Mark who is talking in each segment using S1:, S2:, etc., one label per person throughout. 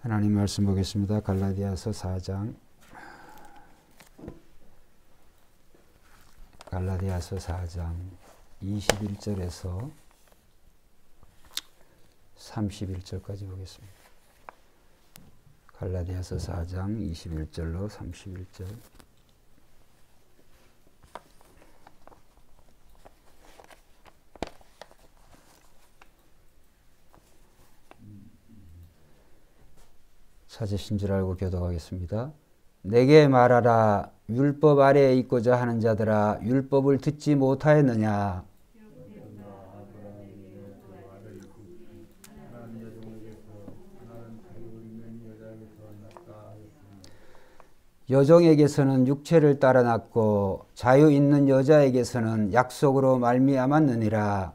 S1: 하나님 말씀 보겠습니다. 갈라디아서 4장 21절에서 31절까지 보겠습니다. 갈라디아서 4장 21절로 31절. 찾으신 줄 알고 교독하겠습니다. 내게 말하라. 율법 아래에 있고자 하는 자들아, 율법을 듣지 못하였느냐? 여종에게서는 육체를 따라 낳고 자유 있는 여자에게서는 약속으로 말미암았느니라.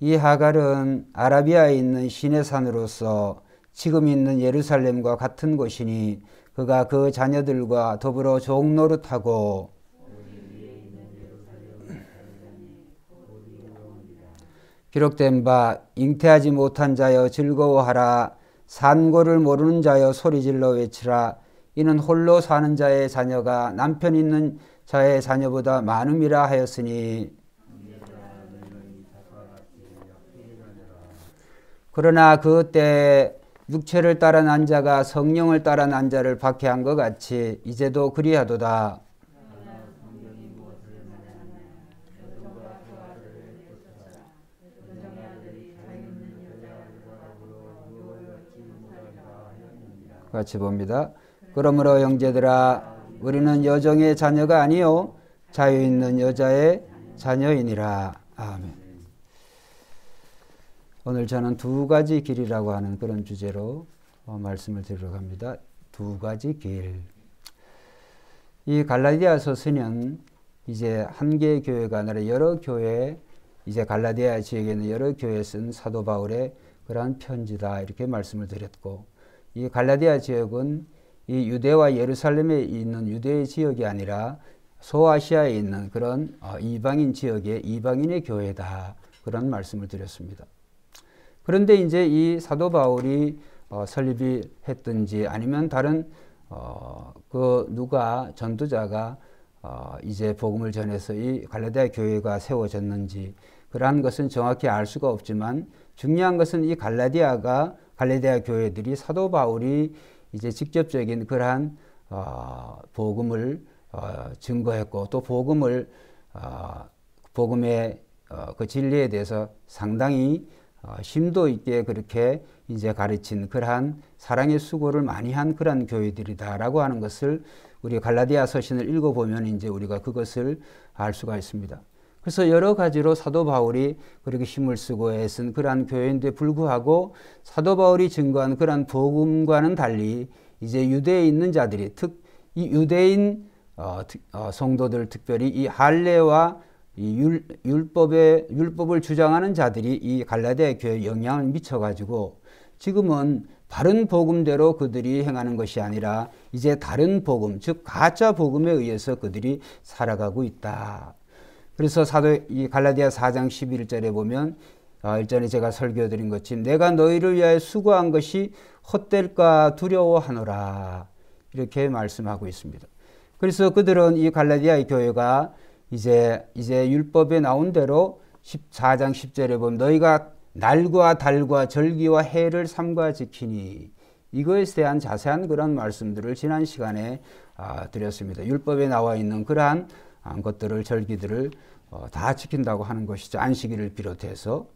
S1: 이 하갈은 아라비아에 있는 신의 산으로서 지금 있는 예루살렘과 같은 곳이니 그가 그 자녀들과 더불어 종노릇하고 기록된 바 잉태하지 못한 자여 즐거워하라. 산고를 모르는 자여 소리질러 외치라. 이는 홀로 사는 자의 자녀가 남편 있는 자의 자녀보다 많음이라 하였으니 그러나 그때 육체를 따라 난 자가 성령을 따라 난 자를 박해한 것 같이 이제도 그리하도다. 같이 봅니다. 그러므로 형제들아, 우리는 여종의 자녀가 아니요 자유 있는 여자의 자녀이니라. 아멘. 오늘 저는 두 가지 길이라고 하는 그런 주제로 말씀을 드리러 갑니다. 두 가지 길. 이 갈라디아서서는 이제 한 개의 교회가 아니라 여러 교회, 이제 갈라디아 지역에 있는 여러 교회에 쓴 사도 바울의 그러한 편지다 이렇게 말씀을 드렸고, 이 갈라디아 지역은 이 유대와 예루살렘에 있는 유대의 지역이 아니라 소아시아에 있는 그런 이방인 지역의 이방인의 교회다 그런 말씀을 드렸습니다. 그런데 이제 이 사도 바울이 설립이 했든지 아니면 다른 그 누가 전도자가 이제 복음을 전해서 이 갈라디아 교회가 세워졌는지 그러한 것은 정확히 알 수가 없지만 중요한 것은 이 갈라디아 교회들이 사도 바울이 이제 직접적인 그러한 복음을 증거했고 또 복음의 그 진리에 대해서 상당히 심도 있게 그렇게 이제 가르친 그러한 사랑의 수고를 많이 한 그러한 교회들이다라고 하는 것을 우리 갈라디아 서신을 읽어보면 이제 우리가 그것을 알 수가 있습니다. 그래서 여러 가지로 사도 바울이 그렇게 힘을 쓰고 애쓴 그러한 교회인데 불구하고 사도 바울이 증거한 그러한 복음과는 달리 이제 유대에 있는 자들이 이 유대인 성도들 특별히 이 할례와 이 율법을 주장하는 자들이 이 갈라디아 교회에 영향을 미쳐가지고 지금은 바른 복음대로 그들이 행하는 것이 아니라 이제 다른 복음, 즉 가짜 복음에 의해서 그들이 살아가고 있다. 그래서 이 갈라디아 4장 11절에 보면 일전에 제가 설교드린 것처럼 내가 너희를 위하여 수고한 것이 헛될까 두려워하노라 이렇게 말씀하고 있습니다. 그래서 그들은 이 갈라디아 교회가 이제 율법에 나온 대로 14장 10절에 보면 너희가 날과 달과 절기와 해를 삼가 지키니 이거에 대한 자세한 그런 말씀들을 지난 시간에 드렸습니다. 율법에 나와 있는 그러한 것들을 절기들을 다 지킨다고 하는 것이죠. 안식일을 비롯해서.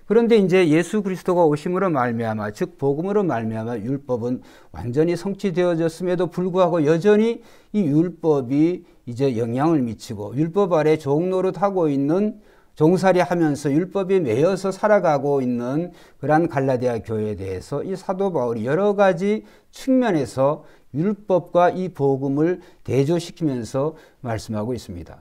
S1: 그런데 이제 예수 그리스도가 오심으로 말미암아 즉 복음으로 말미암아 율법은 완전히 성취되어졌음에도 불구하고 여전히 이 율법이 이제 영향을 미치고 율법 아래 종노릇하고 있는 종살이 하면서 율법에 매여서 살아가고 있는 그러한 갈라디아 교회에 대해서 이 사도 바울이 여러 가지 측면에서 율법과 이 복음을 대조시키면서 말씀하고 있습니다.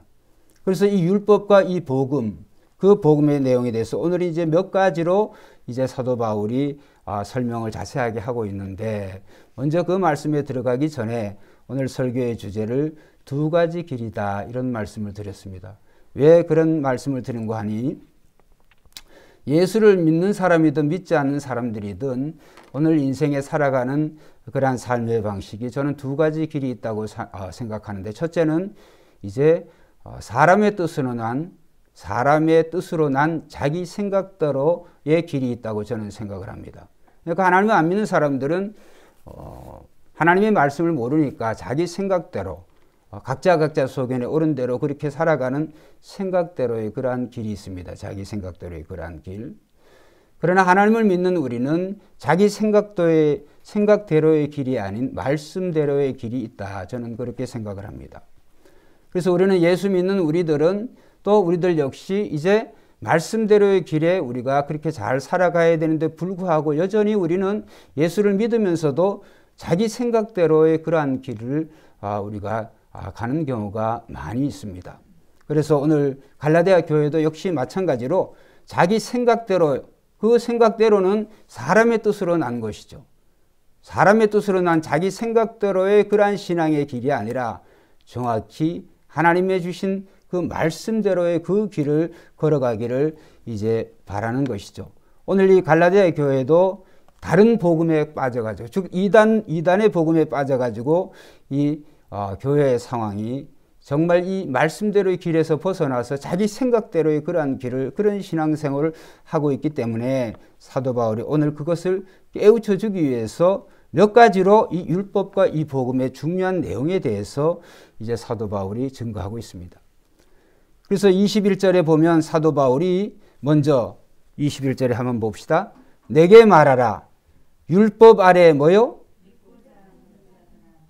S1: 그래서 이 율법과 이 복음, 그 복음의 내용에 대해서 오늘 이제 몇 가지로 이제 사도 바울이 설명을 자세하게 하고 있는데 먼저 그 말씀에 들어가기 전에 오늘 설교의 주제를 두 가지 길이다 이런 말씀을 드렸습니다. 왜 그런 말씀을 드린고 하니 예수를 믿는 사람이든 믿지 않는 사람들이든 오늘 인생에 살아가는 그러한 삶의 방식이 저는 두 가지 길이 있다고 생각하는데, 첫째는 이제 사람의 뜻으로 난 자기 생각대로의 길이 있다고 저는 생각을 합니다. 그러니까 하나님을 안 믿는 사람들은 하나님의 말씀을 모르니까 자기 생각대로 각자 소견에 옳은 대로 그렇게 살아가는 생각대로의 그러한 길이 있습니다. 자기 생각대로의 그러한 길. 그러나 하나님을 믿는 우리는 자기 생각대로의 길이 아닌 말씀대로의 길이 있다. 저는 그렇게 생각을 합니다. 그래서 우리는 예수 믿는 우리들은 또 우리들 역시 이제 말씀대로의 길에 우리가 그렇게 잘 살아가야 되는데 불구하고 여전히 우리는 예수를 믿으면서도 자기 생각대로의 그러한 길을 우리가 가는 경우가 많이 있습니다. 그래서 오늘 갈라디아 교회도 역시 마찬가지로 자기 생각대로, 그 생각대로는 사람의 뜻으로 난 것이죠. 사람의 뜻으로 난 자기 생각대로의 그러한 신앙의 길이 아니라 정확히 하나님의 주신 그 말씀대로의 그 길을 걸어가기를 이제 바라는 것이죠. 오늘 이 갈라디아 교회도 다른 복음에 빠져가지고, 즉 이단의 복음에 빠져가지고 이 교회의 상황이 정말 이 말씀대로의 길에서 벗어나서 자기 생각대로의 그러한 길을, 그런 신앙생활을 하고 있기 때문에 사도 바울이 오늘 그것을 깨우쳐 주기 위해서 몇 가지로 이 율법과 이 복음의 중요한 내용에 대해서 이제 사도 바울이 증거하고 있습니다. 그래서 21절에 보면 사도 바울이 먼저 21절에 한번 봅시다. 내게 말하라. 율법 아래 뭐요?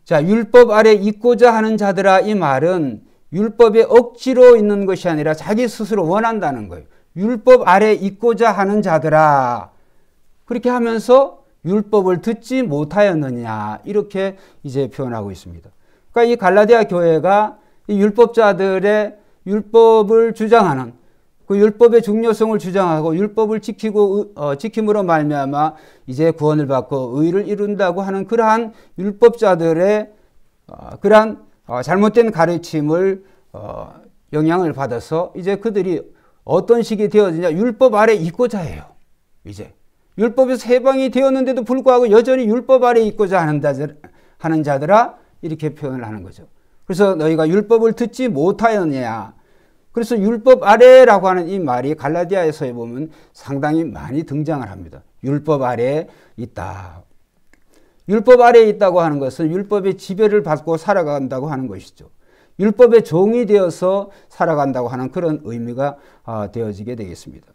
S1: 자, 율법 아래 있고자 하는 자들아, 이 말은 율법에 억지로 있는 것이 아니라 자기 스스로 원한다는 거예요. 율법 아래 있고자 하는 자들아. 그렇게 하면서 율법을 듣지 못하였느냐, 이렇게 이제 표현하고 있습니다. 그러니까 이 갈라디아 교회가 이 율법자들의 율법을 주장하는, 그 율법의 중요성을 주장하고 율법을 지킴으로 말미암아 이제 구원을 받고 의를 이룬다고 하는 그러한 율법자들의 그러한 잘못된 가르침을 영향을 받아서 이제 그들이 어떤 식이 되어지냐, 율법 아래 있고자 해요. 이제 율법에서 해방이 되었는데도 불구하고 여전히 율법 아래 있고자 하는 자들아, 이렇게 표현을 하는 거죠. 그래서 너희가 율법을 듣지 못하였냐. 그래서 율법 아래라고 하는 이 말이 갈라디아에서 보면 상당히 많이 등장을 합니다. 율법 아래에 있다. 율법 아래에 있다고 하는 것은 율법의 지배를 받고 살아간다고 하는 것이죠. 율법의 종이 되어서 살아간다고 하는 그런 의미가 되어지게 되겠습니다.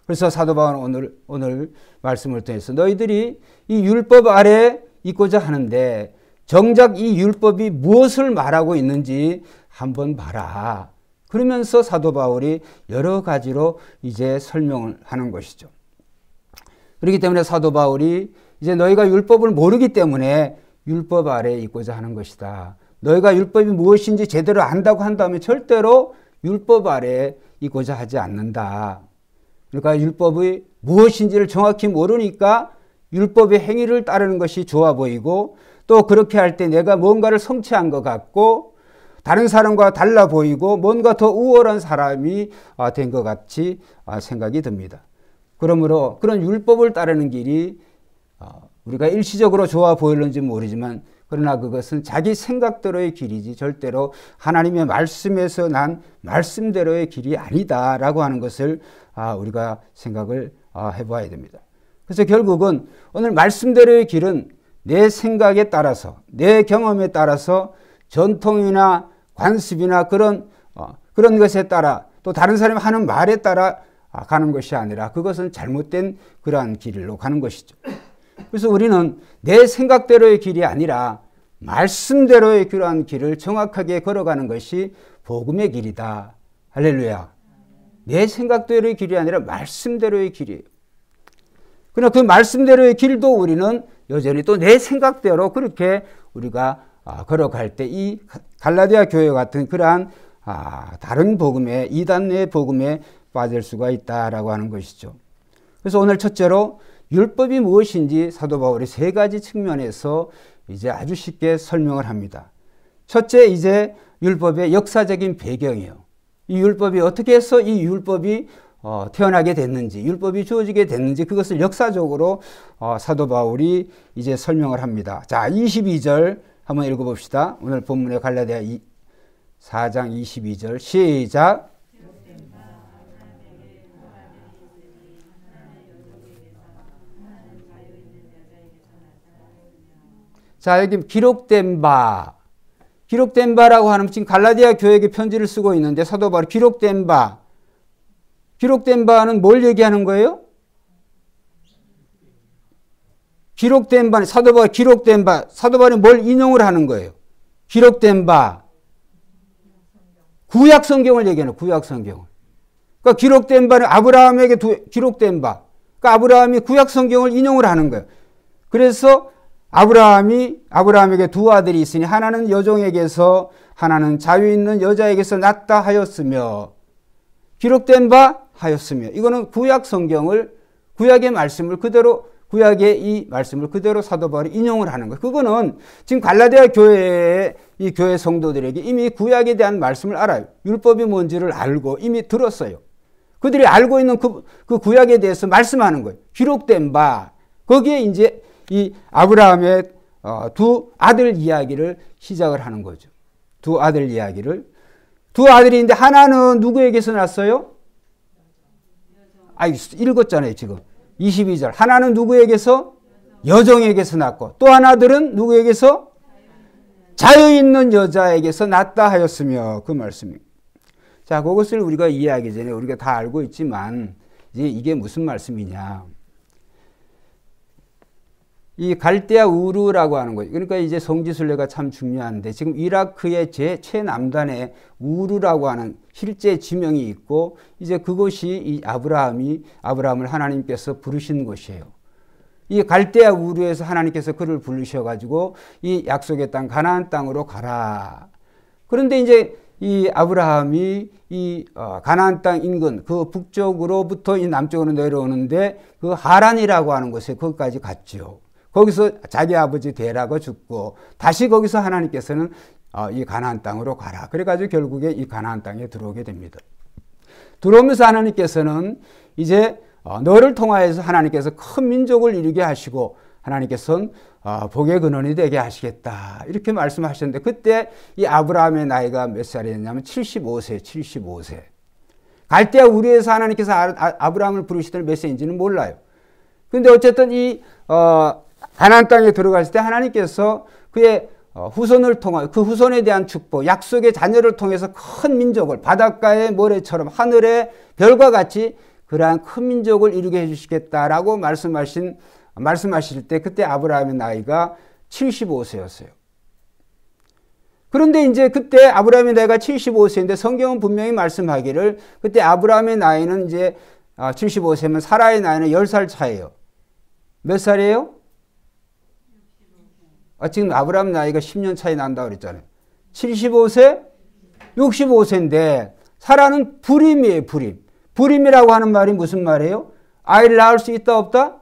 S1: 그래서 사도 바울은 오늘 말씀을 통해서 너희들이 이 율법 아래에 있고자 하는데 정작 이 율법이 무엇을 말하고 있는지 한번 봐라. 그러면서 사도 바울이 여러 가지로 이제 설명을 하는 것이죠. 그렇기 때문에 사도 바울이 이제 너희가 율법을 모르기 때문에 율법 아래에 있고자 하는 것이다. 너희가 율법이 무엇인지 제대로 안다고 한다면 절대로 율법 아래에 있고자 하지 않는다. 그러니까 율법이 무엇인지를 정확히 모르니까 율법의 행위를 따르는 것이 좋아 보이고, 또 그렇게 할 때 내가 뭔가를 성취한 것 같고 다른 사람과 달라 보이고 뭔가 더 우월한 사람이 된 것 같이 생각이 듭니다. 그러므로 그런 율법을 따르는 길이 우리가 일시적으로 좋아 보일는지 모르지만, 그러나 그것은 자기 생각대로의 길이지 절대로 하나님의 말씀에서 난 말씀대로의 길이 아니다라고 하는 것을 우리가 생각을 해봐야 됩니다. 그래서 결국은 오늘 말씀대로의 길은 내 생각에 따라서, 내 경험에 따라서, 전통이나 관습이나 그런 것에 따라, 또 다른 사람이 하는 말에 따라 가는 것이 아니라 그것은 잘못된 그러한 길로 가는 것이죠. 그래서 우리는 내 생각대로의 길이 아니라 말씀대로의 그러한 길을 정확하게 걸어가는 것이 복음의 길이다. 할렐루야. 내 생각대로의 길이 아니라 말씀대로의 길이에요. 그러나 그 말씀대로의 길도 우리는 여전히 또 내 생각대로 그렇게 우리가 걸어갈 때 이 갈라디아 교회 같은 그러한 다른 복음에, 이단의 복음에 빠질 수가 있다라고 하는 것이죠. 그래서 오늘 첫째로 율법이 무엇인지 사도 바울이 세 가지 측면에서 이제 아주 쉽게 설명을 합니다. 첫째, 이제 율법의 역사적인 배경이에요. 이 율법이 어떻게 해서 이 율법이 태어나게 됐는지, 율법이 주어지게 됐는지 그것을 역사적으로 사도 바울이 이제 설명을 합니다. 자, 22절 한번 읽어봅시다. 오늘 본문의 갈라디아 4장 22절 시작. 자, 여기 기록된 바라고 하는 지금 갈라디아 교회에게 편지를 쓰고 있는데 사도 바울이 기록된 바는 뭘 얘기하는 거예요? 기록된 바, 사도 바울이 뭘 인용을 하는 거예요? 기록된 바. 구약 성경을 얘기하는 구약 성경을. 그러니까 기록된 바는 아브라함에게 기록된 바. 그러니까 아브라함이 구약 성경을 인용을 하는 거예요. 그래서 아브라함에게 두 아들이 있으니 하나는 여종에게서 하나는 자유 있는 여자에게서 낳다 하였으며 기록된 바 하였으며 이거는 구약 성경을 구약의 말씀을 그대로 구약의 이 말씀을 그대로 사도 바울이 인용을 하는 거예요. 그거는 지금 갈라디아 교회의 이 교회 성도들에게 이미 구약에 대한 말씀을 알아요. 율법이 뭔지를 알고 이미 들었어요. 그들이 알고 있는 그 구약에 대해서 말씀하는 거예요. 기록된 바. 거기에 이제 이 아브라함의 두 아들 이야기를 시작을 하는 거죠. 두 아들 이야기를. 두 아들인데 하나는 누구에게서 났어요? 읽었잖아요, 지금. 22절. 하나는 누구에게서? 여종에게서 났고 또 하나들은 누구에게서? 자유 있는 여자에게서 났다 하였으며 그 말씀입니다. 자, 그것을 우리가 이해하기 전에 우리가 다 알고 있지만 이제 이게 무슨 말씀이냐. 이 갈대아 우르라고 하는 거예요. 그러니까 이제 성지순례가 참 중요한데 지금 이라크의 최남단에 우르라고 하는 실제 지명이 있고 이제 그곳이 이 아브라함을 하나님께서 부르신 곳이에요. 이 갈대아 우르에서 하나님께서 그를 부르셔가지고 이 약속의 땅 가나안 땅으로 가라. 그런데 이제 이 아브라함이 이 가나안 땅 인근 그 북쪽으로부터 이 남쪽으로 내려오는데 그 하란이라고 하는 곳에 거기까지 갔죠. 거기서 자기 아버지 데라가 죽고 다시 거기서 하나님께서는 이 가나안 땅으로 가라. 그래가지고 결국에 이 가나안 땅에 들어오게 됩니다. 들어오면서 하나님께서는 이제 너를 통하여서 하나님께서 큰 민족을 이루게 하시고 하나님께서는 복의 근원이 되게 하시겠다. 이렇게 말씀하셨는데 그때 이 아브라함의 나이가 몇 살이었냐면 75세. 갈대아 우르에서 하나님께서 아브라함을 부르시더니 몇 세인지는 몰라요. 근데 어쨌든 이 가나안 땅에 들어갔을 때 하나님께서 그의 후손을 통해 그 후손에 대한 축복, 약속의 자녀를 통해서 큰 민족을 바닷가의 모래처럼 하늘의 별과 같이 그러한 큰 민족을 이루게 해주시겠다라고 말씀하실 때 그때 아브라함의 나이가 75세였어요. 그런데 이제 그때 아브라함의 나이가 75세인데 성경은 분명히 말씀하기를 그때 아브라함의 나이는 이제 75세면 사라의 나이는 10살 차이에요. 몇 살이에요? 지금 아브라함 나이가 10년 차이 난다고 그랬잖아요. 75세? 65세인데 사라는 불임이에요. 불임이라고 하는 말이 무슨 말이에요? 아이를 낳을 수 있다 없다?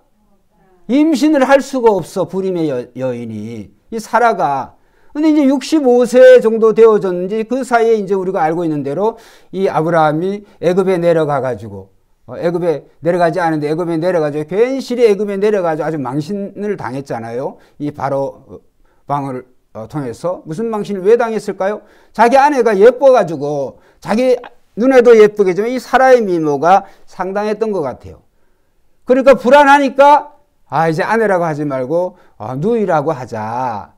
S1: 임신을 할 수가 없어. 불임의 여인이. 이 사라가. 근데 이제 65세 정도 되어졌는지 그 사이에 이제 우리가 알고 있는 대로 이 아브라함이 애굽에 내려가가지고 애굽에 내려가지 않은데 애굽에 내려가지고 괜시리 애굽에 내려가지고 아주 망신을 당했잖아요. 이 바로 방을 통해서. 무슨 망신을 왜 당했을까요? 자기 아내가 예뻐가지고 자기 눈에도 예쁘겠지만 이 사라의 미모가 상당했던 것 같아요. 그러니까 불안하니까 이제 아내라고 하지 말고 누이라고 하자.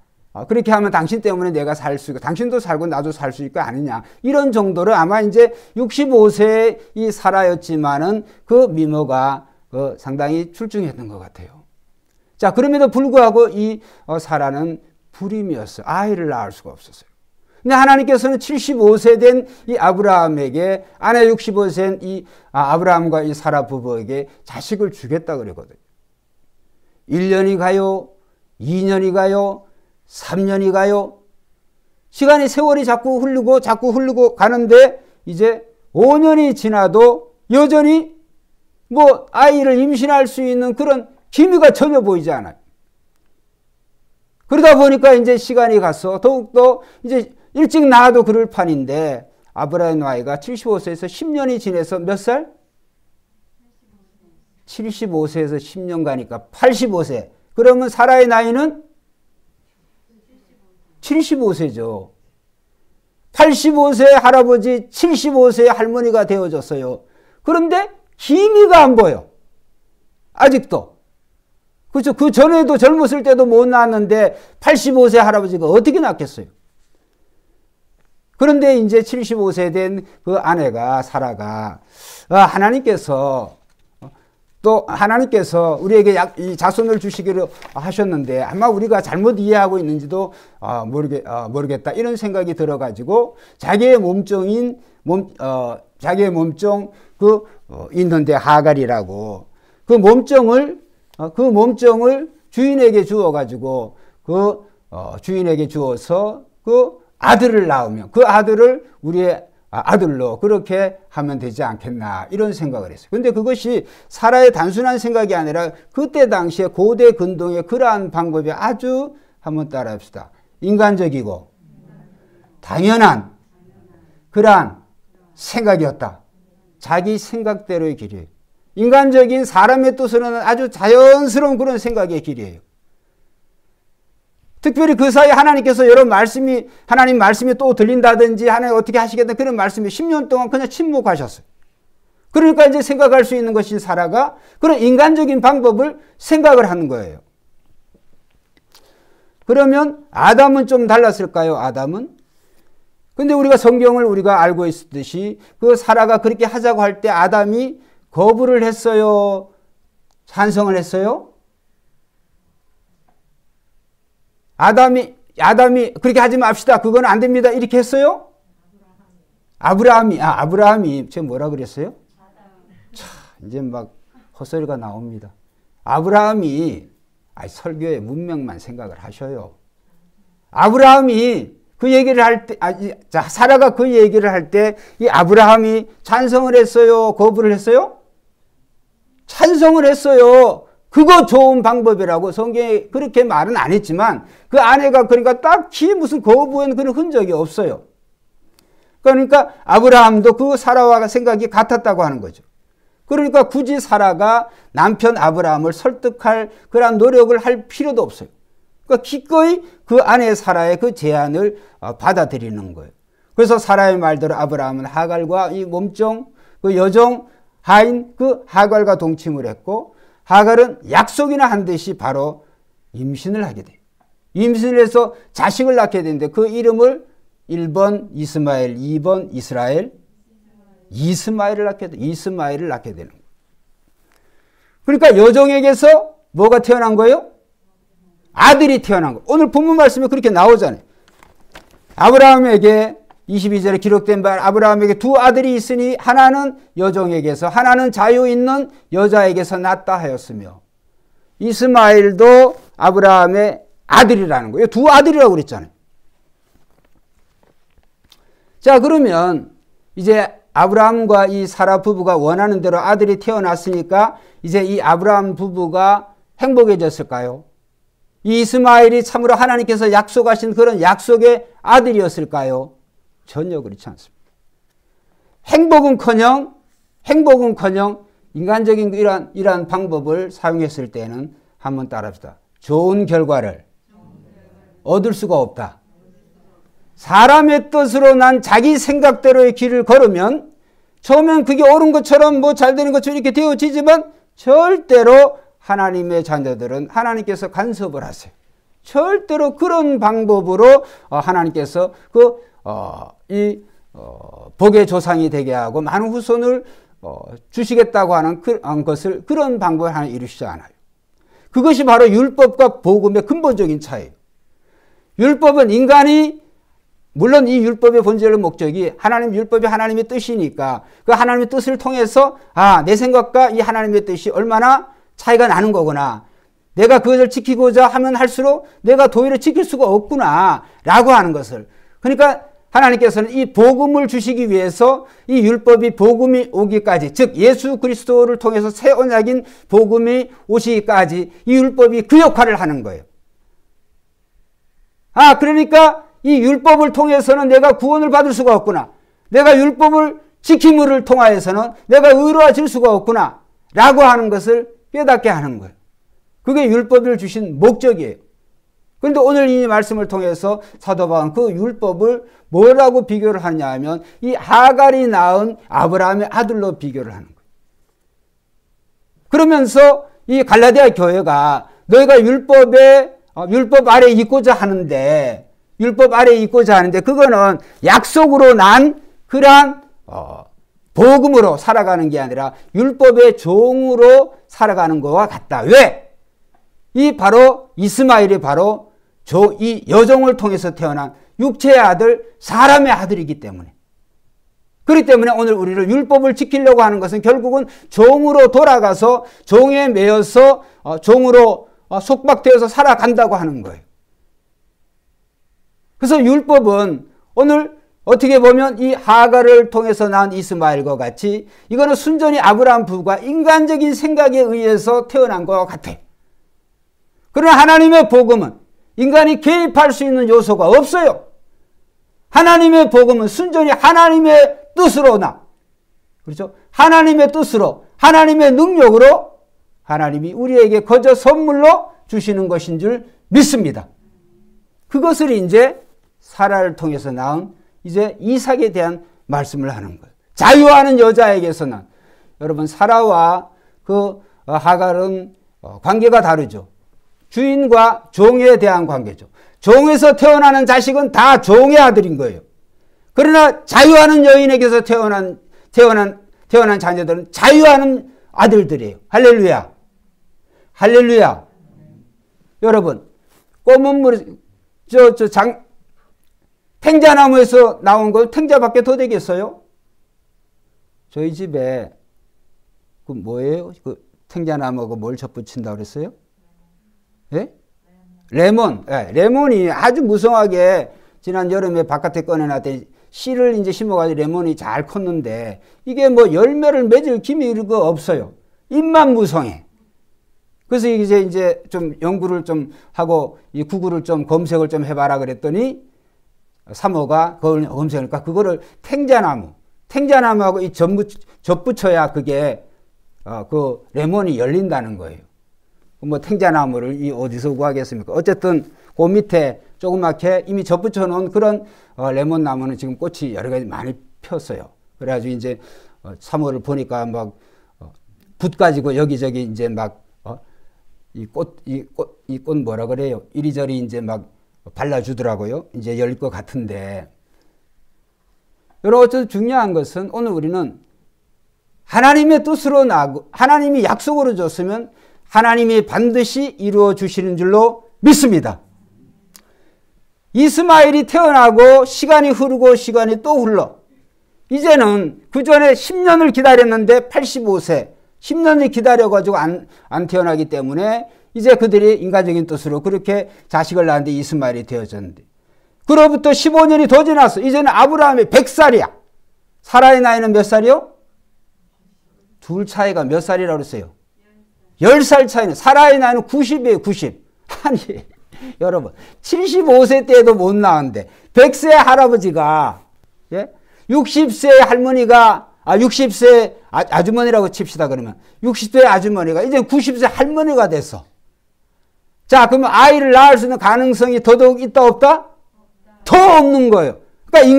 S1: 그렇게 하면 당신 때문에 내가 살 수 있고 당신도 살고 나도 살 수 있고 아니냐. 이런 정도로 아마 이제 65세의 이 사라였지만은 그 미모가 상당히 출중했던 것 같아요. 자, 그럼에도 불구하고 이 사라는 불임이었어요. 아이를 낳을 수가 없었어요. 근데 하나님께서는 75세 된 이 아브라함에게 아내 65세인 이 아브라함과 이 사라 부부에게 자식을 주겠다 그러거든요. 1년이 가요? 2년이 가요? 3년이 가요? 시간이 세월이 자꾸 흐르고 가는데 이제 5년이 지나도 여전히 뭐 아이를 임신할 수 있는 그런 기미가 전혀 보이지 않아요. 그러다 보니까 이제 시간이 가서 더욱더 이제 일찍 낳아도 그럴 판인데 아브라함의 나이가 75세에서 10년이 지내서 몇 살? 75세에서 10년 가니까 85세. 그러면 사라의 나이는 75세죠. 85세 할아버지, 75세 할머니가 되어졌어요. 그런데 기미가 안 보여. 아직도. 그렇죠. 그 전에도 젊었을 때도 못 낳았는데 85세 할아버지가 어떻게 낳겠어요? 그런데 이제 75세 된 그 아내가 사라가 하나님께서 우리에게 이 자손을 주시기로 하셨는데 아마 우리가 잘못 이해하고 있는지도 모르겠다 이런 생각이 들어가지고 자기의 몸종인 있는데 하갈이라고 그 몸종을 주인에게 주어가지고 주인에게 주어서 그 아들을 낳으면 그 아들을 우리의 아들로 그렇게 하면 되지 않겠나 이런 생각을 했어요. 근데 그것이 사라의 단순한 생각이 아니라 그때 당시에 고대 근동의 그러한 방법이 아주 한번 따라합시다. 인간적이고 당연한 그러한 생각이었다. 자기 생각대로의 길이에요. 인간적인 사람의 뜻으로는 아주 자연스러운 그런 생각의 길이에요. 특별히 그 사이에 하나님께서 하나님 말씀이 또 들린다든지 하나님 어떻게 하시겠다 그런 말씀이 10년 동안 그냥 침묵하셨어요. 그러니까 이제 생각할 수 있는 것이 사라가 그런 인간적인 방법을 생각을 하는 거예요. 그러면 아담은 좀 달랐을까요? 아담은? 근데 우리가 성경을 우리가 알고 있듯이 그 사라가 그렇게 하자고 할 때 아담이 거부를 했어요? 찬성을 했어요? 아담이 그렇게 하지 맙시다. 그건 안 됩니다. 이렇게 했어요? 아브라함이 제가 뭐라 그랬어요? 자, 이제 막 헛소리가 나옵니다. 아브라함이 설교의 문명만 생각을 하셔요. 아브라함이 그 얘기를 할 때, 사라가 그 얘기를 할 때 이 아브라함이 찬성을 했어요? 거부를 했어요? 찬성을 했어요. 그거 좋은 방법이라고 성경에 그렇게 말은 안 했지만 그 아내가 그러니까 딱히 무슨 거부한 그런 흔적이 없어요. 그러니까 아브라함도 그 사라와 생각이 같았다고 하는 거죠. 그러니까 굳이 사라가 남편 아브라함을 설득할 그런 노력을 할 필요도 없어요. 그러니까 기꺼이 그 아내 사라의 그 제안을 받아들이는 거예요. 그래서 사라의 말대로 아브라함은 하갈과 이 몸종 그 여종 하인 그 하갈과 동침을 했고 하갈은 약속이나 한 듯이 바로 임신을 하게 돼요. 임신을 해서 자식을 낳게 되는데 그 이름을 1번 이스마엘, 2번 이스라엘, 이스마엘을 낳게 되는 거예요. 그러니까 여종에게서 뭐가 태어난 거예요? 아들이 태어난 거예요. 오늘 본문 말씀에 그렇게 나오잖아요. 아브라함에게 22절에 기록된 바 아브라함에게 두 아들이 있으니 하나는 여종에게서 하나는 자유 있는 여자에게서 낳다 하였으며 이스마엘도 아브라함의 아들이라는 거예요. 두 아들이라고 그랬잖아요. 자, 그러면 이제 아브라함과 이 사라 부부가 원하는 대로 아들이 태어났으니까 이제 이 아브라함 부부가 행복해졌을까요? 이 이스마엘이 참으로 하나님께서 약속하신 그런 약속의 아들이었을까요? 전혀 그렇지 않습니다. 행복은커녕 인간적인 이러한 방법을 사용했을 때는 한번 따라합시다. 좋은 결과를 얻을 수가 없다. 사람의 뜻으로 난 자기 생각대로의 길을 걸으면 처음엔 그게 옳은 것처럼 뭐 잘 되는 것처럼 이렇게 되어지지만 절대로 하나님의 자녀들은 하나님께서 간섭을 하세요. 절대로 그런 방법으로 하나님께서 복의 조상이 되게 하고 많은 후손을 주시겠다고 하는 것을 그런 방법을 하나 이루시지 않아요. 그것이 바로 율법과 복음의 근본적인 차이예요. 율법은 인간이 물론 이 율법의 본질의 목적이 율법이 하나님의 뜻이니까 그 하나님의 뜻을 통해서 내 생각과 이 하나님의 뜻이 얼마나 차이가 나는 거구나. 내가 그것을 지키고자 하면 할수록 내가 도리어 지킬 수가 없구나 라고 하는 것을 그러니까 하나님께서는 이 복음을 주시기 위해서 이 율법이 복음이 오기까지 즉 예수 그리스도를 통해서 새 언약인 복음이 오시기까지 이 율법이 그 역할을 하는 거예요. 그러니까 이 율법을 통해서는 내가 구원을 받을 수가 없구나. 내가 율법을 지킴을 통하여서는 내가 의로워질 수가 없구나. 라고 하는 것을 깨닫게 하는 거예요. 그게 율법을 주신 목적이에요. 그런데 오늘 이 말씀을 통해서 사도 바울은 그 율법을 뭐라고 비교를 하냐 하면 이 하갈이 낳은 아브라함의 아들로 비교를 하는 거예요. 그러면서 이 갈라디아 교회가 너희가 율법 아래에 있고자 하는데 그거는 약속으로 난 그러한 복음으로 살아가는 게 아니라 율법의 종으로 살아가는 것과 같다. 왜? 이 바로 이스마엘이 바로 이 여종을 통해서 태어난 육체의 아들, 사람의 아들이기 때문에. 그렇기 때문에 오늘 우리를 율법을 지키려고 하는 것은 결국은 종으로 돌아가서 종에 매여서 종으로 속박되어서 살아간다고 하는 거예요. 그래서 율법은 오늘 어떻게 보면 이 하갈을 통해서 난 이스마엘과 같이 이거는 순전히 아브라함 부부가 인간적인 생각에 의해서 태어난 것과 같아요. 그러나 하나님의 복음은 인간이 개입할 수 있는 요소가 없어요. 하나님의 복음은 순전히 하나님의 뜻으로나, 그렇죠? 하나님의 뜻으로, 하나님의 능력으로 하나님이 우리에게 거저 선물로 주시는 것인 줄 믿습니다. 그것을 이제 사라를 통해서 낳은 이제 이삭에 대한 말씀을 하는 거예요. 자유하는 여자에게서는 여러분 사라와 그 하갈은 관계가 다르죠. 주인과 종에 대한 관계죠. 종에서 태어나는 자식은 다 종의 아들인 거예요. 그러나 자유하는 여인에게서 태어난 자녀들은 자유하는 아들들이에요. 할렐루야. 할렐루야. 여러분, 검은 물, 탱자나무에서 나온 거 탱자밖에 더 되겠어요? 저희 집에 그 뭐예요? 그 탱자나무가 뭘 접붙인다고 그랬어요? 예? 레몬. 예, 레몬이 아주 무성하게 지난 여름에 바깥에 꺼내놨더니 씨를 이제 심어가지고 레몬이 잘 컸는데 이게 뭐 열매를 맺을 기미 이런 거 없어요. 잎만 무성해. 그래서 이제 좀 연구를 좀 하고 이 구글을 좀 검색을 좀 해봐라 그랬더니 사모가 그걸 검색하니까 그거를 탱자나무하고 이 접붙여야 그게 그 레몬이 열린다는 거예요. 뭐 탱자나무를 이 어디서 구하겠습니까? 어쨌든 그 밑에 조그맣게 이미 접붙여 놓은 그런 레몬 나무는 지금 꽃이 여러 가지 많이 폈어요. 그래가지고 이제 사모를 보니까 막 붓 가지고 여기저기 이제 막 이 꽃 뭐라 그래요? 이리저리 이제 막 발라주더라고요. 이제 열릴 것 같은데. 여러분, 어쨌든 중요한 것은 오늘 우리는 하나님의 뜻으로 나고 하나님이 약속으로 줬으면 하나님이 반드시 이루어 주시는 줄로 믿습니다. 이스마엘이 태어나고 시간이 흐르고 시간이 또 흘러. 이제는 그 전에 10년을 기다렸는데 85세. 10년을 기다려가지고 안 태어나기 때문에 이제 그들이 인간적인 뜻으로 그렇게 자식을 낳았는데 이스마엘이 되어졌는데. 그로부터 15년이 더 지났어. 이제는 아브라함이 100살이야. 사라의 나이는 몇 살이요? 둘 차이가 몇 살이라고 그랬어요? 10살 차이는. 사라의 나이는 90이에요. 90. 아니 여러분 75세 때에도 못 낳았는데 100세 할아버지가 60세 할머니가 60세 아주머니라고 칩시다. 그러면 60세 아주머니가 이제 90세 할머니가 됐어. 자, 그러면 아이를 낳을 수 있는 가능성이 더더욱 있다 없다? 더 없는 거예요. 그러니까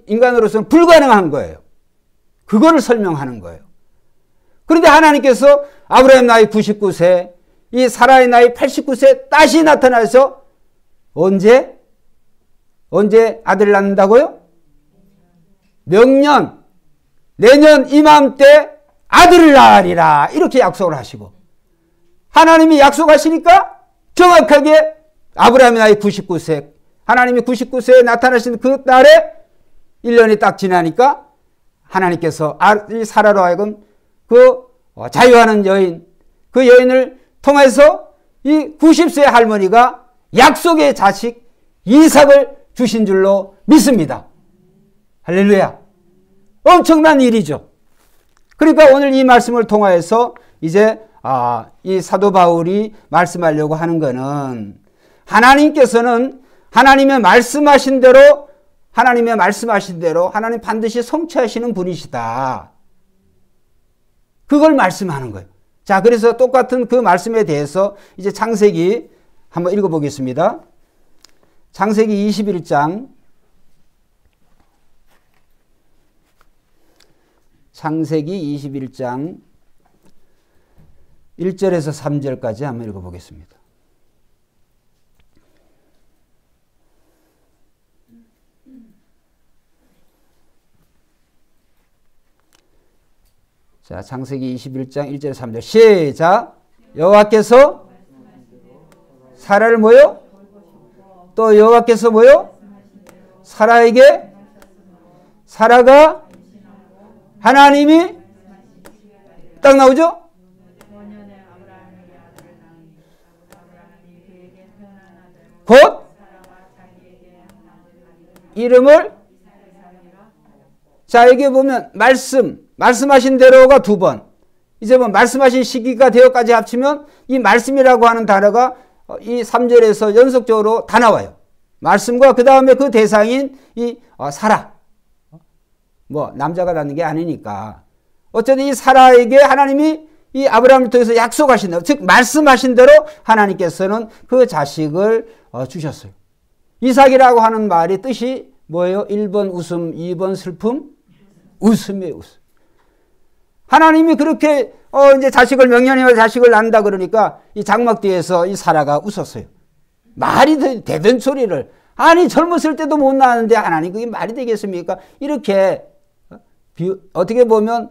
S1: 인간으로서는 불가능한 거예요. 그거를 설명하는 거예요. 그런데 하나님께서 아브라함 나이 99세, 이 사라의 나이 89세 다시 나타나서 언제 아들을 낳는다고요? 명년, 내년 이맘때 아들을 낳으리라 이렇게 약속을 하시고 하나님이 약속하시니까 정확하게 아브라함의 나이 99세, 하나님이 99세에 나타나신 그 날에 1년이 딱 지나니까 하나님께서 사라로 하여금 그 자유하는 여인, 그 여인을 통해서 이 90세 할머니가 약속의 자식 이삭을 주신 줄로 믿습니다. 할렐루야. 엄청난 일이죠. 그러니까 오늘 이 말씀을 통하여서 이제 이 사도 바울이 말씀하려고 하는 것은 하나님께서는 하나님의 말씀하신 대로 하나님 반드시 성취하시는 분이시다. 그걸 말씀하는 거예요. 자, 그래서 똑같은 그 말씀에 대해서 이제 창세기 한번 읽어보겠습니다. 창세기 21장 창세기 21장 1절에서 3절까지 한번 읽어보겠습니다. 자, 창세기 21장 1절 3절 시작. 여호와께서 사라를 뭐요? 또 여호와께서 뭐요? 사라에게 사라가 하나님이 딱 나오죠? 곧 이름을 자, 여기 보면 말씀하신 대로가 두 번. 이제 뭐 말씀하신 시기가 되어까지 합치면 이 말씀이라고 하는 단어가 이 3절에서 연속적으로 다 나와요. 말씀과 그 다음에 그 대상인 이 사라. 뭐 남자가 낳는 게 아니니까. 어쨌든 이 사라에게 하나님이 이 아브라함을 통해서 약속하신 대로, 즉 말씀하신 대로 하나님께서는 그 자식을 주셨어요. 이삭이라고 하는 말이 뜻이 뭐예요? 1번 웃음, 2번 슬픔, 웃음이에요, 웃음. 하나님이 그렇게 이제 자식을 명령하며 자식을 낳는다 그러니까 이 장막 뒤에서 이 사라가 웃었어요. 말이 되던 소리를 아니 젊었을 때도 못 낳았는데 하나님 그게 말이 되겠습니까? 이렇게 어떻게 보면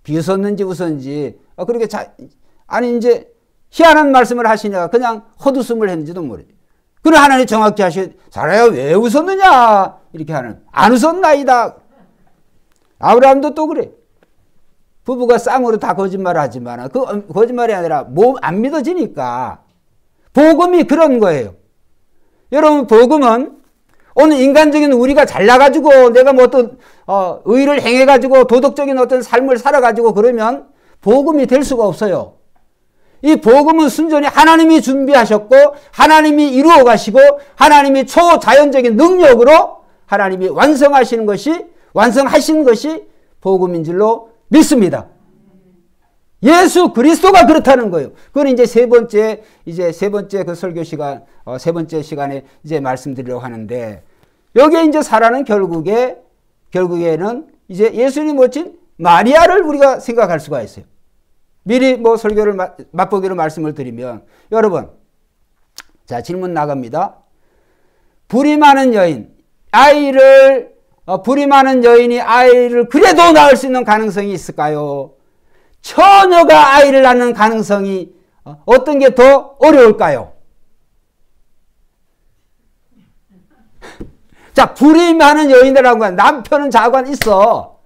S1: 비웃었는지 웃었는지 그렇게 아니 이제 희한한 말씀을 하시니까 그냥 헛웃음을 했는지도 모르죠. 그러나 하나님 정확히 사라야 왜 웃었느냐 이렇게 하는 안 웃었나이다. 아브라함도 또 그래. 부부가 쌍으로 다 거짓말을 하지만 그 거짓말이 아니라 안 믿어지니까 복음이 그런 거예요. 여러분 복음은 오늘 인간적인 우리가 잘나가지고 내가 뭐 어떤 의를 행해가지고 도덕적인 어떤 삶을 살아가지고 그러면 복음이 될 수가 없어요. 이 복음은 순전히 하나님이 준비하셨고 하나님이 이루어 가시고 하나님이 초자연적인 능력으로 하나님이 완성하신 것이 복음인 줄로 믿습니다. 예수 그리스도가 그렇다는 거예요. 그건 이제 세 번째 그 설교 시간, 세 번째 시간에 이제 말씀드리려고 하는데, 여기에 이제 사라는 결국에는 이제 예수님 모친 마리아를 우리가 생각할 수가 있어요. 미리 뭐 설교를 맛보기로 말씀을 드리면, 여러분, 자, 질문 나갑니다. 불이 많은 여인이 아이를 그래도 낳을 수 있는 가능성이 있을까요? 처녀가 아이를 낳는 가능성이 어떤 게 더 어려울까요? 자, 불이 많은 여인이라고 하면 남편은 자관 있어.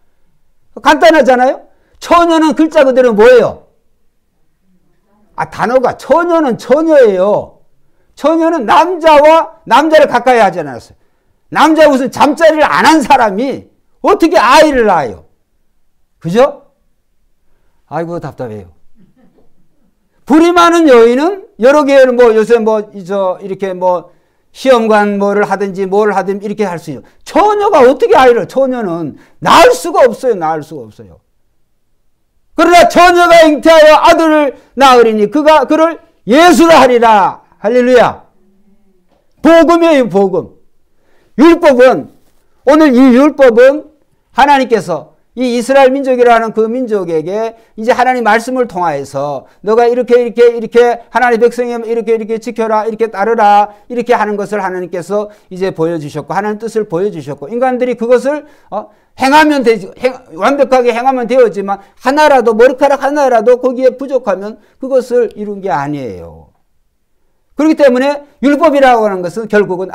S1: 간단하잖아요? 처녀는 글자 그대로 뭐예요? 단어가 처녀는 처녀예요. 처녀는 남자를 가까이 하지 않았어요. 남자가 무슨 잠자리를 안 한 사람이 어떻게 아이를 낳아요? 그죠? 아이고 답답해요. 불이 많은 여인은 여러 개를 요새 이렇게 시험관 뭘 하든지 이렇게 할 수 있어요. 처녀가 어떻게 처녀는 낳을 수가 없어요. 그러나 처녀가 잉태하여 아들을 낳으리니 그를 예수라 하리라. 할렐루야. 복음이에요, 복음. 오늘 이 율법은 하나님께서 이 이스라엘 민족이라는 그 민족에게 이제 하나님 말씀을 통하여서 너가 이렇게 하나님의 백성이면 이렇게 지켜라, 이렇게 따르라, 이렇게 하는 것을 하나님께서 이제 보여주셨고, 하나님 뜻을 보여주셨고, 인간들이 그것을 행하면 되지, 완벽하게 행하면 되었지만 머리카락 하나라도 거기에 부족하면 그것을 이룬 게 아니에요. 그렇기 때문에 율법이라고 하는 것은 결국은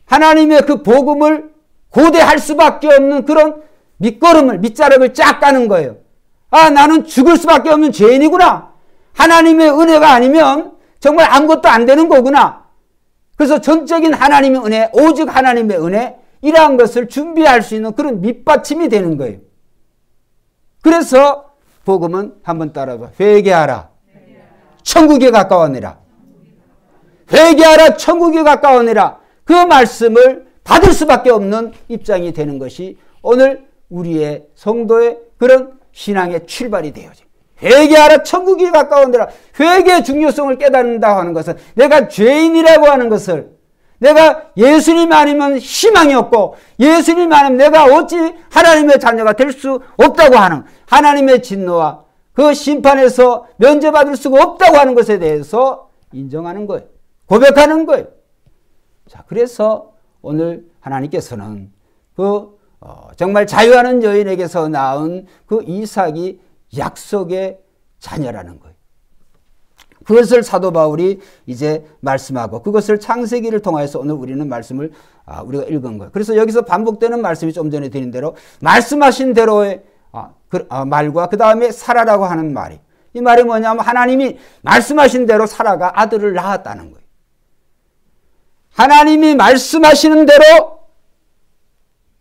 S1: 하나님의 그 복음을 고대할 수밖에 없는 그런 밑자락을 쫙 까는 거예요. 나는 죽을 수밖에 없는 죄인이구나. 하나님의 은혜가 아니면 정말 아무것도 안 되는 거구나. 그래서 전적인 하나님의 은혜, 오직 하나님의 은혜, 이러한 것을 준비할 수 있는 그런 밑받침이 되는 거예요. 그래서 복음은 한번 따라봐. 회개하라. 천국에 가까워니라. 회개하라 천국이 가까우니라 그 말씀을 받을 수밖에 없는 입장이 되는 것이 오늘 우리의 성도의 그런 신앙의 출발이 되어져. 회개하라 천국이 가까우니라. 회개의 중요성을 깨닫는다고 하는 것은 내가 죄인이라고 하는 것을, 내가 예수님 아니면 희망이 없고 예수님 아니면 내가 어찌 하나님의 자녀가 될 수 없다고 하는 하나님의 진노와 그 심판에서 면제받을 수가 없다고 하는 것에 대해서 인정하는 거예요. 고백하는 거예요. 자, 그래서 오늘 하나님께서는 정말 자유하는 여인에게서 낳은 그 이삭이 약속의 자녀라는 거예요. 그것을 사도 바울이 이제 말씀하고 그것을 창세기를 통해서 오늘 우리는 말씀을 우리가 읽은 거예요. 그래서 여기서 반복되는 말씀이 좀 전에 드린 대로 말씀하신 대로의 말과 그 다음에 사라라고 하는 말이, 이 말이 뭐냐면 하나님이 말씀하신 대로 사라가 아들을 낳았다는 거예요. 하나님이 말씀하시는 대로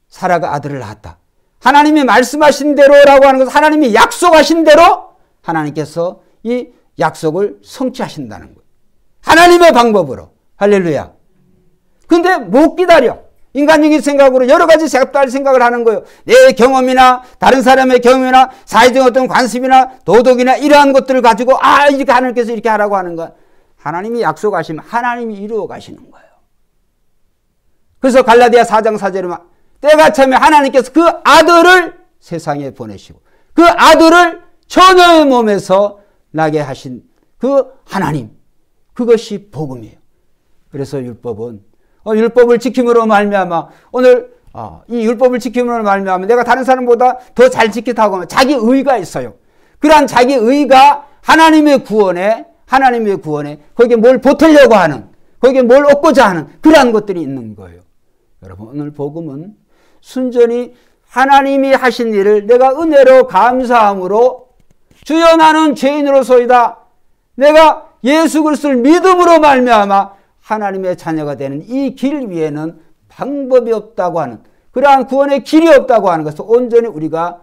S1: 사라가 아들을 낳았다. 하나님이 말씀하신 대로라고 하는 것은 하나님이 약속하신 대로 하나님께서 이 약속을 성취하신다는 거예요. 하나님의 방법으로. 할렐루야. 근데 못 기다려. 인간적인 생각으로 여러 가지 생각을 하는 거예요. 내 경험이나 다른 사람의 경험이나 사회적 어떤 관습이나 도덕이나 이러한 것들을 가지고 이렇게 하나님께서 이렇게 하라고 하는 거야. 하나님이 약속하시면 하나님이 이루어 가시는 거예요. 그래서 갈라디아 4장 4절에 때가 차면 하나님께서 그 아들을 세상에 보내시고 그 아들을 처녀의 몸에서 나게 하신 그 하나님, 그것이 복음이에요. 그래서 율법은 율법을 지킴으로 말미암아 오늘 이 율법을 지킴으로 말미암아 내가 다른 사람보다 더 잘 지키다고 하면 자기 의가 있어요. 그러한 자기 의가 하나님의 구원에 거기에 뭘 보태려고 하는, 거기에 뭘 얻고자 하는 그러한 것들이 있는 거예요. 여러분, 오늘 복음은 순전히 하나님이 하신 일을 내가 은혜로 감사함으로 주여 나는 죄인으로소이다. 내가 예수 그리스도를 믿음으로 말미암아 하나님의 자녀가 되는 이 길 위에는 방법이 없다고 하는, 그러한 구원의 길이 없다고 하는 것을 온전히 우리가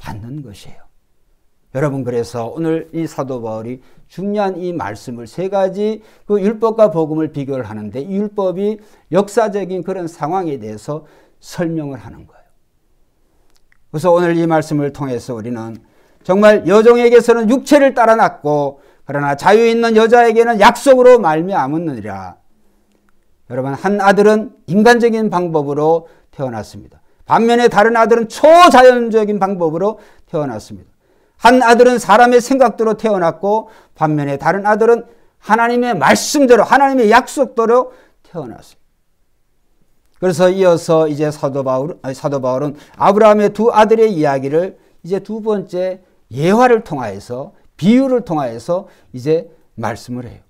S1: 받는 것이에요. 여러분, 그래서 오늘 이 사도 바울이 중요한 이 말씀을 세 가지 그 율법과 복음을 비교를 하는데 이 율법이 역사적인 그런 상황에 대해서 설명을 하는 거예요. 그래서 오늘 이 말씀을 통해서 우리는 정말 여종에게서는 육체를 따라 낳고 그러나 자유 있는 여자에게는 약속으로 말미암았느니라. 여러분, 한 아들은 인간적인 방법으로 태어났습니다. 반면에 다른 아들은 초자연적인 방법으로 태어났습니다. 한 아들은 사람의 생각대로 태어났고 반면에 다른 아들은 하나님의 말씀대로 하나님의 약속대로 태어났습니다. 그래서 이어서 이제 사도 바울은 아브라함의 두 아들의 이야기를 이제 두 번째 예화를 통하여서 비유를 통하여서 이제 말씀을 해요.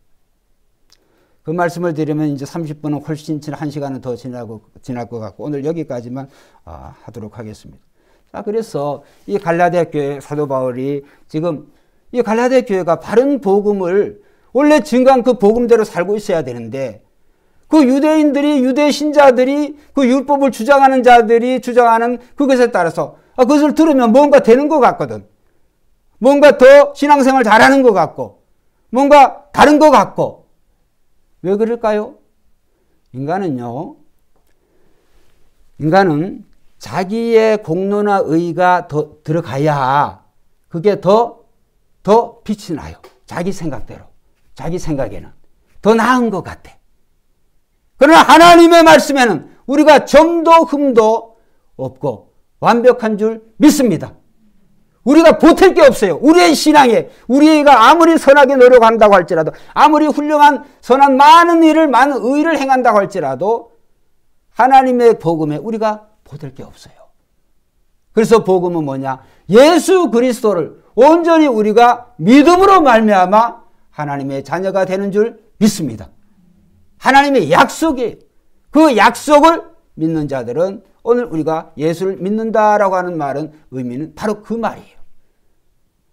S1: 그 말씀을 드리면 이제 30분은 훨씬 1시간은 더 지날 것 같고 오늘 여기까지만 하도록 하겠습니다. 자, 그래서 이 갈라디아 교회 사도 바울이 지금 이 갈라디아 교회가 바른 복음을 원래 증거한 그 복음대로 살고 있어야 되는데 그 유대인들이 유대 신자들이 그 율법을 주장하는 자들이 주장하는 그것에 따라서 그것을 들으면 뭔가 되는 것 같거든. 뭔가 더 신앙생활 잘하는 것 같고 뭔가 다른 것 같고 왜 그럴까요? 인간은 자기의 공로나 의가 더 들어가야 그게 더 빛이 나요. 자기 생각대로. 자기 생각에는. 더 나은 것 같아. 그러나 하나님의 말씀에는 우리가 점도 흠도 없고 완벽한 줄 믿습니다. 우리가 보탤 게 없어요. 우리의 신앙에 우리가 아무리 선하게 노력한다고 할지라도 아무리 훌륭한 선한 많은 의를 행한다고 할지라도 하나님의 복음에 우리가 보탤 게 없어요. 그래서 복음은 뭐냐? 예수 그리스도를 온전히 우리가 믿음으로 말미암아 하나님의 자녀가 되는 줄 믿습니다. 하나님의 약속이 그 약속을 믿는 자들은 오늘 우리가 예수를 믿는다라고 하는 말은 의미는 바로 그 말이에요.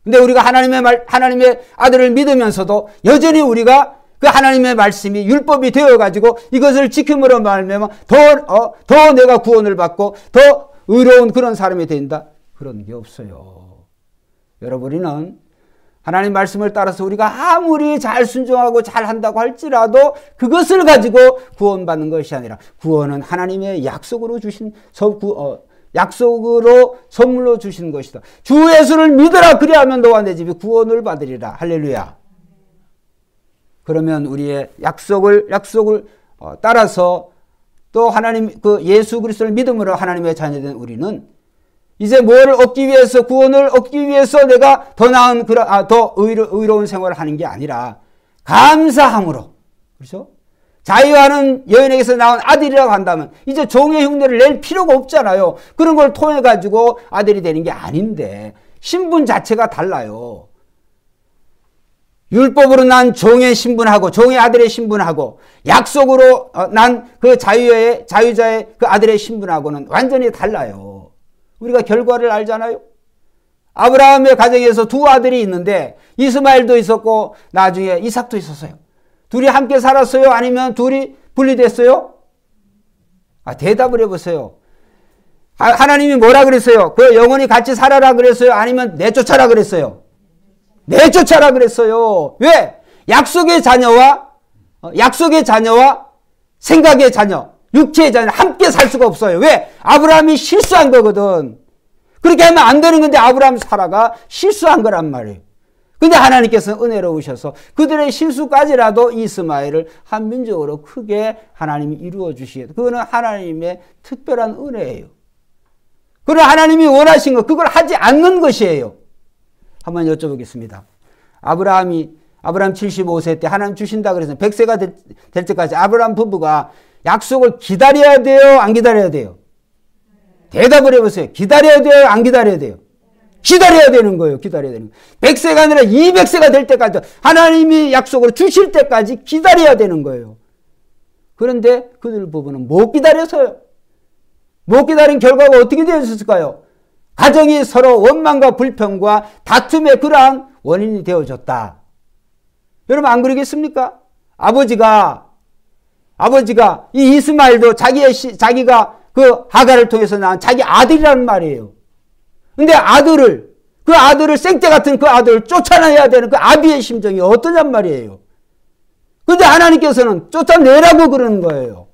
S1: 근데 우리가 하나님의 아들을 믿으면서도 여전히 우리가 그 하나님의 말씀이 율법이 되어가지고 이것을 지킴으로 말미암아 더 내가 구원을 받고 더 의로운 그런 사람이 된다. 그런 게 없어요. 여러분, 우리는 하나님 말씀을 따라서 우리가 아무리 잘 순종하고 잘 한다고 할지라도 그것을 가지고 구원받는 것이 아니라 구원은 하나님의 약속으로 주신 약속으로 선물로 주신 것이다. 주 예수를 믿으라 그리하면 너와 내 집이 구원을 받으리라. 할렐루야. 그러면 우리의 약속을 따라서 또 하나님 그 예수 그리스도를 믿음으로 하나님의 자녀된 우리는 이제 뭘 얻기 위해서 구원을 얻기 위해서 내가 더 나은 더 의로운 생활을 하는 게 아니라 감사함으로 그렇죠? 자유하는 여인에게서 나온 아들이라고 한다면 이제 종의 흉내를 낼 필요가 없잖아요. 그런 걸 통해 가지고 아들이 되는 게 아닌데 신분 자체가 달라요. 율법으로 난 종의 신분하고 종의 아들의 신분하고 약속으로 난 그 자유자의 그 아들의 신분하고는 완전히 달라요. 우리가 결과를 알잖아요. 아브라함의 가정에서 두 아들이 있는데 이스마엘도 있었고 나중에 이삭도 있었어요. 둘이 함께 살았어요? 아니면 둘이 분리됐어요? 대답을 해보세요. 하나님이 뭐라 그랬어요? 그 영원히 같이 살아라 그랬어요? 아니면 내쫓아라 그랬어요? 내쫓아라 그랬어요. 왜? 약속의 자녀와 생각의 자녀, 육체의 자녀 함께 살 수가 없어요. 왜? 아브라함이 실수한 거거든. 그렇게 하면 안 되는 건데 아브라함 사라가 실수한 거란 말이에요. 근데 하나님께서는 은혜로우셔서 그들의 실수까지라도 이스마엘을 한 민족으로 크게 하나님이 이루어 주시겠다. 그거는 하나님의 특별한 은혜예요. 그걸 하나님이 원하신 것, 그걸 하지 않는 것이에요. 한번 여쭤보겠습니다. 아브라함 75세 때 하나님 주신다 그래서 100세가 될 때까지 아브라함 부부가 약속을 기다려야 돼요? 안 기다려야 돼요? 대답을 해보세요. 기다려야 돼요? 안 기다려야 돼요? 기다려야 되는 거예요. 기다려야 되는 거예요. 100세가 아니라 200세가 될 때까지 하나님이 약속을 주실 때까지 기다려야 되는 거예요. 그런데 그들 부부는 못 기다려서요. 못 기다린 결과가 어떻게 되었을까요? 가정이 서로 원망과 불평과 다툼의 그러한 원인이 되어졌다. 여러분 안 그러겠습니까? 아버지가 이 이스마엘도 자기가 그 하갈을 통해서 낳은 자기 아들이라는 말이에요. 근데 그 아들을 생떼 같은 그 아들을 쫓아내야 되는 그 아비의 심정이 어떠냔 말이에요. 근데 하나님께서는 쫓아내라고 그러는 거예요.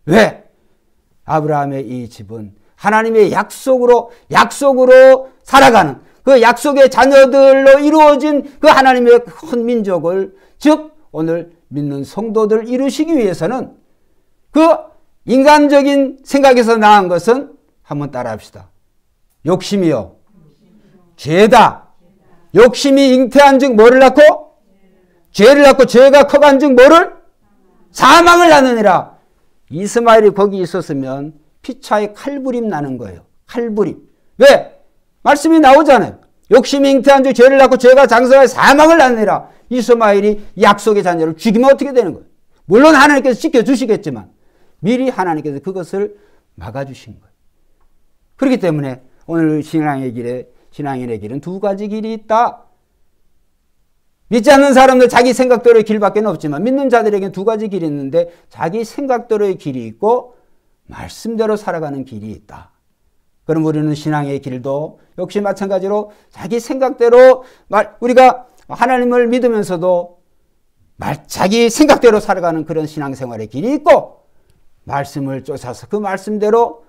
S1: 왜? 아브라함의 이 집은 하나님의 약속으로 살아가는 그 약속의 자녀들로 이루어진 그 하나님의 큰 민족을 즉 오늘 믿는 성도들 이루시기 위해서는 그 인간적인 생각에서 나은 것은 한번 따라 합시다. 욕심이요. 죄다. 욕심이 잉태한 즉 뭐를 낳고? 죄를 낳고 죄가 커간 즉 뭐를? 사망을 낳느니라. 이스마엘이 거기 있었으면 피차에 칼부림 나는 거예요. 칼부림. 왜? 말씀이 나오잖아요. 욕심이 잉태한 즉 죄를 낳고 죄가 장성하여 사망을 낳느니라. 이스마엘이 약속의 자녀를 죽이면 어떻게 되는 거예요? 물론 하나님께서 지켜주시겠지만 미리 하나님께서 그것을 막아주신 거예요. 그렇기 때문에 오늘 신앙인의 길은 두 가지 길이 있다. 믿지 않는 사람들 자기 생각대로의 길밖에 없지만 믿는 자들에게는 두 가지 길이 있는데 자기 생각대로의 길이 있고 말씀대로 살아가는 길이 있다. 그럼 우리는 신앙의 길도 역시 마찬가지로 자기 생각대로 우리가 하나님을 믿으면서도 자기 생각대로 살아가는 그런 신앙생활의 길이 있고 말씀을 쫓아서 그 말씀대로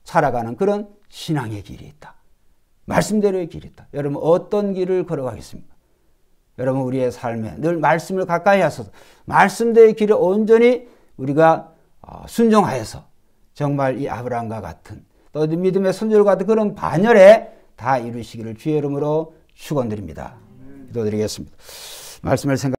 S1: 살아가는 그런 신앙의 길이 있다. 말씀대로의 길이 있다. 여러분 어떤 길을 걸어가겠습니까? 여러분 우리의 삶에 늘 말씀을 가까이 하셔서 말씀대로의 길을 온전히 우리가 순종하여서 정말 이 아브라함과 같은 또 믿음의 선조들과 같은 그런 반열에 다 이루시기를 주의 이름으로 축원드립니다. 기도드리겠습니다. 말씀을